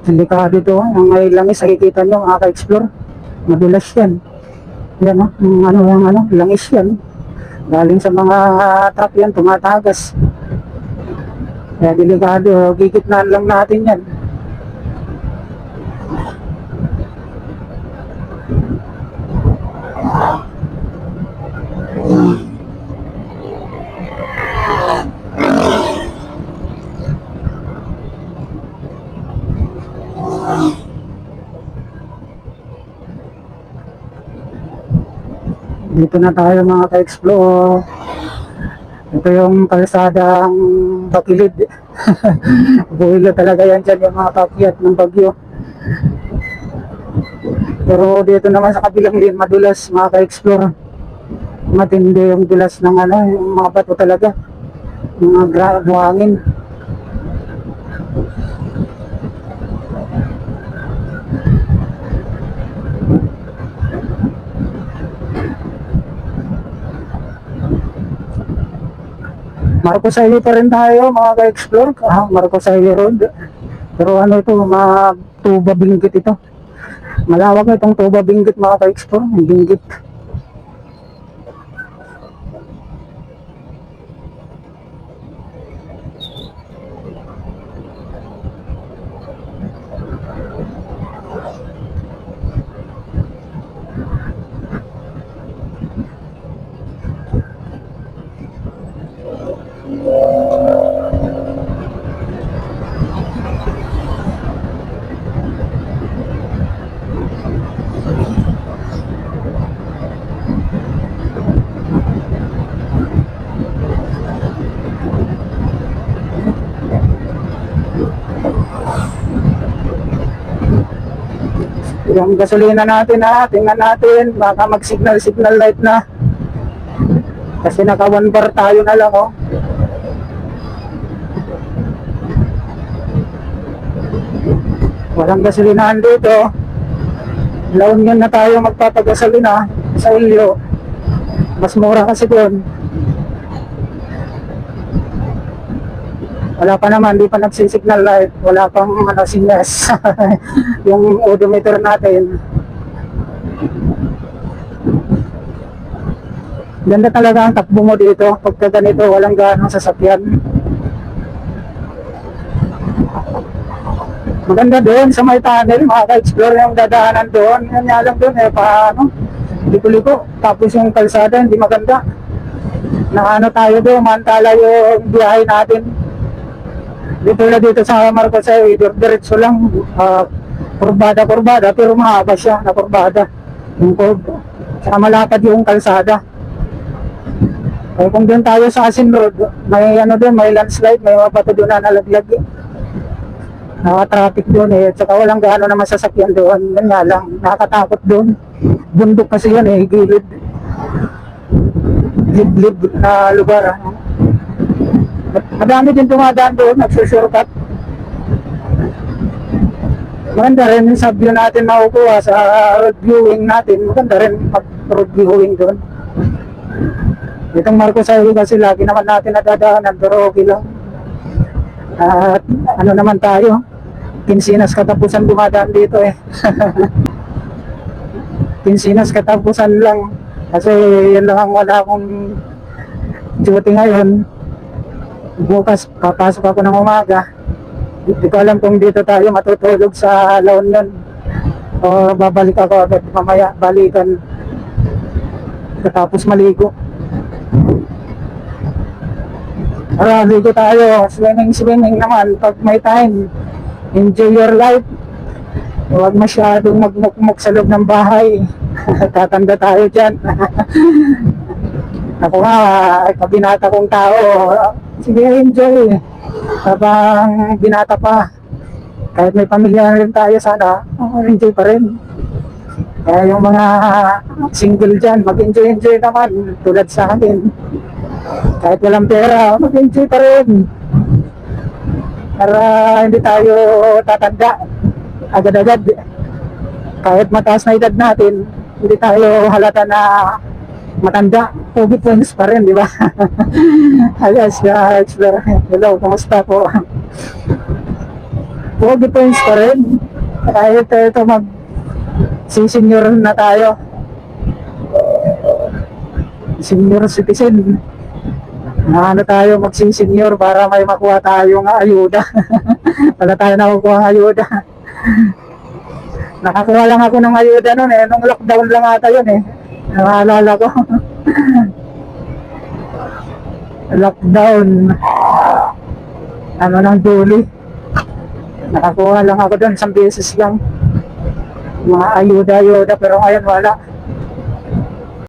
Delikado ito. Ang may langis, nakikita nyo mga ka-explore. Madulas yan. Yan o, langis yan. Galing sa mga truck yan, tumatagas. Kaya delikado, gigitnaan lang natin yan. Dito na tayo mga ka-explore. Ito yung kalsadang Bakilid. Buhilo talaga yan dyan yung mga kakyat ng bagyo. Pero dito naman sa kabilang din madulas mga ka-explore. Matindi yung dulas ng yung mga bato talaga. Mga buhangin. Marcos Highway pa rin tayo mga ka-explore. Marcos Highway Road. Pero ito, mga Tuba Benguet ito. Malawak na itong Tuba Benguet mga ka-explore. Benguet. Yung gasolina natin tingnan natin, baka mag-signal light na. Kasi naka 1 bar tayo na lang Walang gasolinahan dito. La Union na tayo magpapagasolina sa Ilyo. Mas mura kasi doon. Wala pa naman, di pa nagsisignal light. Wala pang sinyas. Yung odometer natin. Ganda talaga ang takbo mo dito. Pagka ganito, walang ganong sasakyan. Maganda doon sa may tunnel, mga ka-explore yung dadaanan doon. Yan nga lang doon paano? Liko-liko. Tapos yung kalsada, hindi maganda. Tayo doon, mantala yung biyahe natin. Dito na dito sa Marcos Highway, diretso lang, kurbada, pero mahaba siya na kurbada. Yung curve, saka malapad yung kalsada. Eh kung doon tayo sa Asin Road, may doon, may landslide, may mga bato doon na nalaglag. Naka-traffic doon at saka walang gaano naman sasakyan doon. Yan nga lang, nakakatakot doon. Bundok kasi yan gilid. Liblib na lugar. Madami din tumadaan doon, nagsusurkat. Maganda rin yung view natin makukuha sa road viewing natin. Maganda rin mag-road viewing doon. Itong Marcos Highway kasi lagi naman natin nadadaanan, pero okay lang. At naman tayo, Kinsinas katapusan dumadaan dito Kinsinas katapusan lang. Kasi yan lang ang wala akong duty ngayon. Bukas papasok ako ng umaga. Hindi ko alam kung dito tayo matutulog sa La Union o babalik ako agad mamaya, balikan tapos maligo. Ligo tayo, swimming naman pag may time. Enjoy your life. Huwag masyadong magmukmuk sa loob ng bahay. Tatanda tayo dyan. Ako nga, pag binata kong tao, sige, enjoy. Habang binata pa, kahit may pamilya rin tayo, sana enjoy pa rin. Kaya yung mga single dyan, mag-enjoy naman tulad sa akin. Kahit walang pera, mag-enjoy pa rin. Para hindi tayo tatanda agad-agad. Kahit mataas na edad natin, hindi tayo halata na matanda. Pogi points pa rin, di ba? Alias, hello, kamusta po? Pogi points pa rin. Kahit ito senior na tayo. Senior citizen. Na ano tayo magsi-senior para may makuha tayong ayuda. Wala tayo nakukuha ng ayuda. Nakakuha lang ako ng ayuda noon eh. Nung lockdown lang ata yun eh. Naalala ko. Lockdown. Ano ng July. Nakakuha lang ako doon. Isang beses lang. Mga ayuda. Pero ngayon wala.